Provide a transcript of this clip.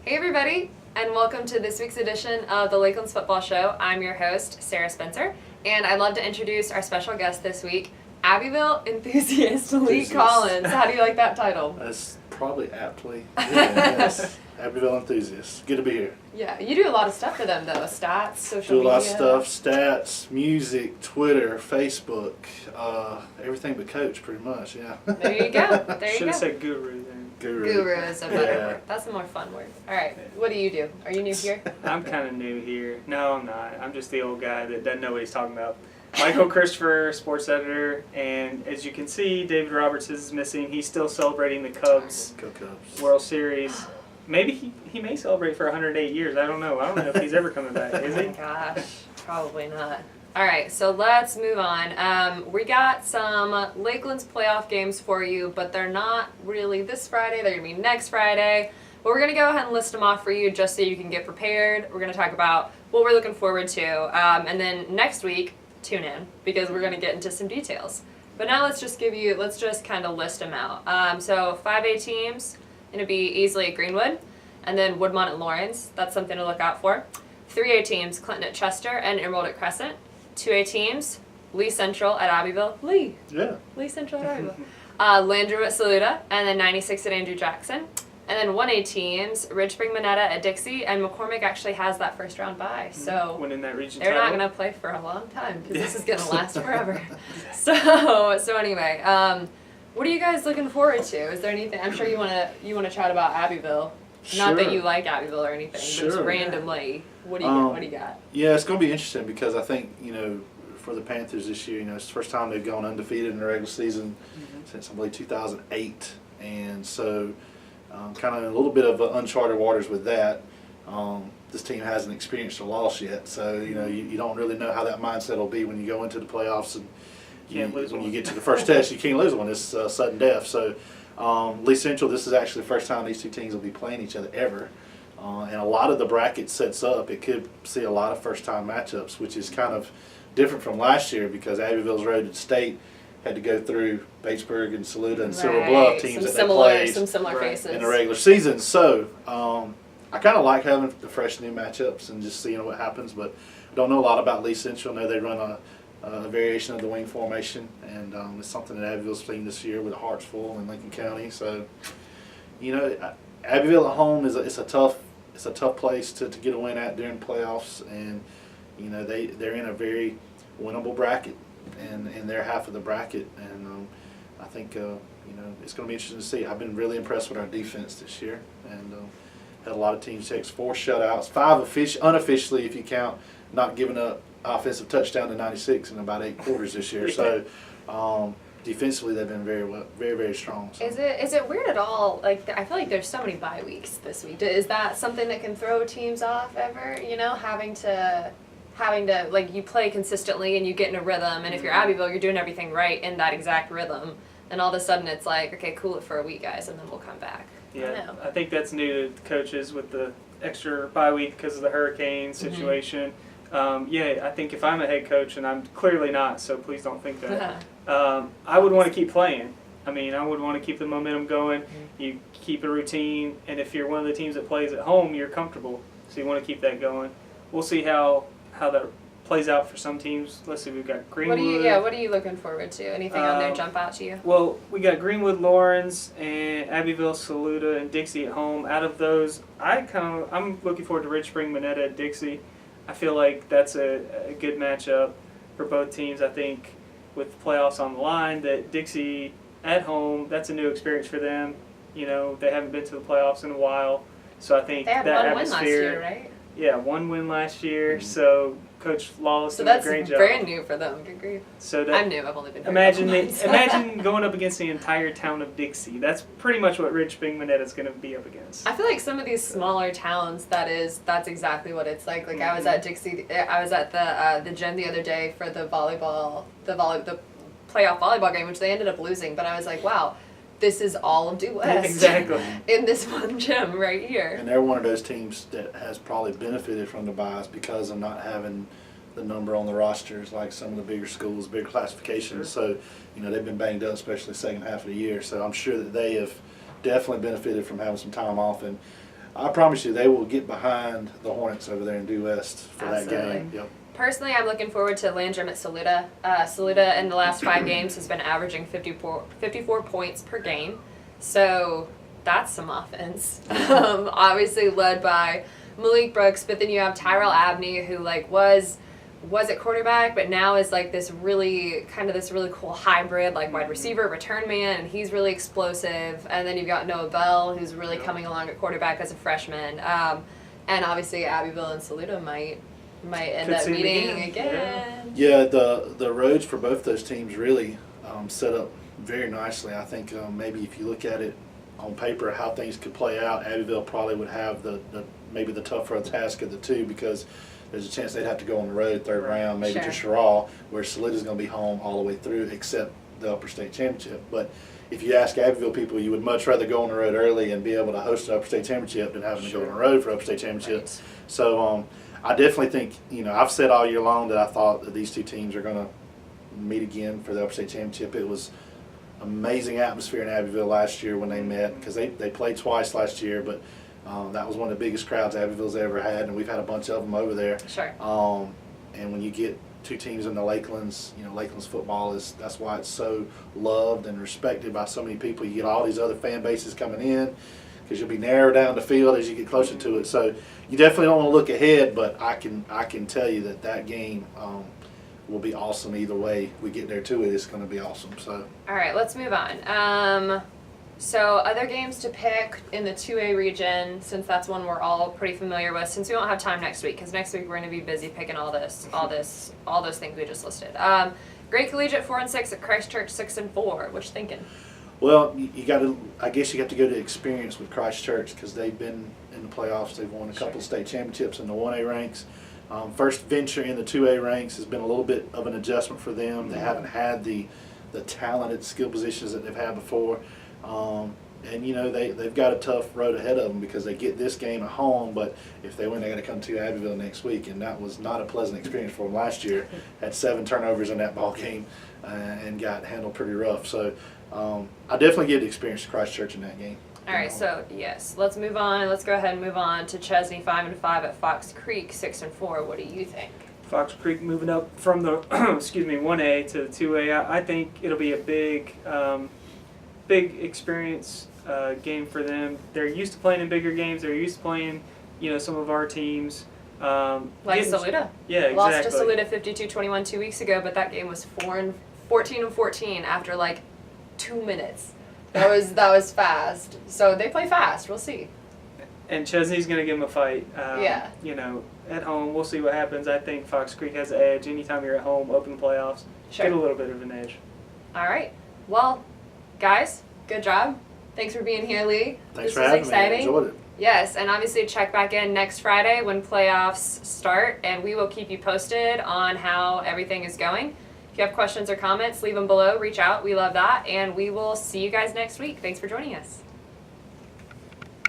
Hey everybody, and welcome to this week's edition of the Lakelands Football Show. I'm your host, Sarah Spencer, and I'd love to introduce our special guest this week, Abbeville enthusiast Lee Collins. How do you like that title? That's probably aptly. Yes. Abbeville enthusiast. Good to be here. Yeah, you do a lot of stuff for them though. Stats, social media. Do a lot of stuff, stats, music, Twitter, Facebook, everything but coach pretty much, yeah. There you go. There you Should go. have said guru then. Guru is a better word. That's a more fun word. All right, what do you do? Are you new here? I'm kind of new here. No, I'm not. I'm just the old guy that doesn't know what he's talking about. Michael Christopher, sports editor, and as you can see, David Roberts is missing. He's still celebrating the Cubs Go Cubs. World Series. Maybe he may celebrate for 108 years. I don't know. I don't know if he's ever coming back. Is Oh he? my gosh, probably not. All right, so let's move on. We got some Lakelands playoff games for you, but they're not really this Friday. They're going to be next Friday. But we're going to go ahead and list them off for you just so you can get prepared. We're going to talk about what we're looking forward to. And then next week, tune in because we're going to get into some details. But now let's just kind of list them out. So 5A teams, going to be Easley at Greenwood, and then Woodmont at Lawrence. That's something to look out for. 3A teams, Clinton at Chester and Emerald at Crescent. 2A teams, Lee Central at Abbeville. Lee Central at Abbeville. Landrew at Saluda, and then 96 at Andrew Jackson. And then 1A teams, Ridge Spring Minetta at Dixie, and McCormick actually has that first round bye. So Winning that region they're title. not going to play for a long time because this is going to last forever. So anyway, what are you guys looking forward to? Is there anything? I'm sure you want to chat about Abbeville. Not that you like Abbeville or anything, but just randomly. What do you got? Yeah, it's going to be interesting because I think, for the Panthers this year, it's the first time they've gone undefeated in the regular season since, I believe, 2008. And so kind of in a little bit of uncharted waters with that. This team hasn't experienced a loss yet. So, you don't really know how that mindset will be when you go into the playoffs. And when you get to the first test, you can't lose one. It's sudden death. So Lee Central, this is actually the first time these two teams will be playing each other ever. And a lot of the bracket sets up, it could see a lot of first-time matchups, which is kind of different from last year because Abbeville's road at state had to go through Batesburg and Saluda and Silver Bluff teams that they played some similar faces in the regular season. So I kind of like having the fresh new matchups and just seeing what happens, but I don't know a lot about Lee Central. I know they run a variation of the wing formation, and it's something that Abbeville's seen this year with Hartsville and Lincoln County. So, Abbeville at home is a tough place to get a win at during playoffs, and they're in a very winnable bracket, and they're half of the bracket, and I think it's going to be interesting to see. I've been really impressed with our defense this year, and had a lot of team checks, 4 shutouts, 5 unofficially if you count not giving up offensive touchdown to 96 in about 8 quarters this year. So defensively they've been very, very strong. So. Is it weird at all? Like, I feel like there's so many bye weeks this week. Is that something that can throw teams off ever? Having to like, you play consistently and you get in a rhythm, and if you're Abbeville, you're doing everything right in that exact rhythm, and all of a sudden it's like, okay, cool it for a week, guys, and then we'll come back. Yeah, I think that's new to coaches with the extra bye week because of the hurricane situation. I think if I'm a head coach, and I'm clearly not, so please don't think that, I would want to keep playing. I mean, I would want to keep the momentum going. You keep a routine, and if you're one of the teams that plays at home, you're comfortable. So you want to keep that going. We'll see how that plays out for some teams. Let's see, we've got Greenwood. What are you looking forward to? Anything on there jump out to you? Well, we got Greenwood, Lawrence, and Abbeville, Saluda, and Dixie at home. Out of those, I'm looking forward to Ridge Spring Minetta at Dixie. I feel like that's a good matchup for both teams. I think with the playoffs on the line, that Dixie at home, that's a new experience for them. They haven't been to the playoffs in a while, so I think they had that one atmosphere. Win last year, right? Yeah, 1 win last year. So Coach Lawless did a great job. So that's brand new for them. Good grief. So I'm new. I've only been here imagine going up against the entire town of Dixie. That's pretty much what Ridge Spring Minetta is going to be up against. I feel like some of these smaller towns, that's exactly what it's like. Like, I was at Dixie. I was at the gym the other day for the playoff volleyball game, which they ended up losing. But I was like, wow. This is all of Due West. Exactly. In this one gym right here. And they're one of those teams that has probably benefited from the buys because of not having the number on the rosters like some of the bigger schools, bigger classifications. Sure. So, they've been banged up, especially the second half of the year. So I'm sure that they have definitely benefited from having some time off. And I promise you, they will get behind the Hornets over there in Due West for that Absolutely. game. Yep. Personally, I'm looking forward to Landrum at Saluda. Saluda in the last 5 games has been averaging 54 points per game. So that's some offense. Obviously led by Malik Brooks, but then you have Tyrell Abney, who like was at quarterback, but now is like this really cool hybrid, like wide receiver, return man, and he's really explosive. And then you've got Noah Bell, who's really coming along at quarterback as a freshman. And obviously Abbeville and Saluda might end up meeting again. Yeah, the roads for both those teams really set up very nicely. I think maybe if you look at it on paper, how things could play out, Abbeville probably would have maybe the tougher task of the two, because there's a chance they'd have to go on the road third round, maybe to Sherrall, where Saluda's going to be home all the way through, except the Upper State Championship. But if you ask Abbeville people, you would much rather go on the road early and be able to host the Upper State Championship than having to go on the road for Upper State Championship. Right. So I definitely think, I've said all year long that I thought that these two teams are going to meet again for the Upper State Championship. It was amazing atmosphere in Abbeville last year when they met, because they played twice last year, but that was one of the biggest crowds Abbeville's ever had, and we've had a bunch of them over there. Sure. And when you get two teams in the Lakelands, Lakelands football that's why it's so loved and respected by so many people. You get all these other fan bases coming in, because you'll be narrowed down the field as you get closer to it. So you definitely don't want to look ahead, but I can tell you that game will be awesome either way we get there to it. It's going to be awesome. So. All right, let's move on. So other games to pick in the 2A region, since that's one we're all pretty familiar with, since we don't have time next week, because next week we're going to be busy picking all those things we just listed. Great Collegiate 4-6 at Christchurch 6-4. What you thinking? Well, I guess you got to go to experience with Christchurch, because they've been in the playoffs. They've won a couple of state championships in the 1A ranks. First venture in the 2A ranks has been a little bit of an adjustment for them. They haven't had the talented skill positions that they've had before. And they've got a tough road ahead of them, because they get this game at home, but if they win, they got to come to Abbeville next week, and that was not a pleasant experience for them last year. Had 7 turnovers in that ball game and got handled pretty rough. So I definitely give the experience to Christchurch in that game. All right, so yes, let's move on. Let's go ahead and move on to Chesney 5-5 at Fox Creek 6-4. What do you think? Fox Creek moving up from the 1A to the 2A. I think it'll be a big experience game for them. They're used to playing in bigger games. They're used to playing, some of our teams. Like Saluda. Yeah, exactly. Lost to Saluda 52-21 2 weeks ago, but that game was 14-14 after like 2 minutes. That was fast. So they play fast. We'll see. And Chesney's going to give them a fight. Yeah. At home, we'll see what happens. I think Fox Creek has the edge. Anytime you're at home, open the playoffs, get a little bit of an edge. All right. Well, guys, good job. Thanks for being here, Lee. Thanks for having me. I enjoyed it. Yes, and obviously check back in next Friday when playoffs start, and we will keep you posted on how everything is going. If you have questions or comments, leave them below. Reach out. We love that, and we will see you guys next week. Thanks for joining us.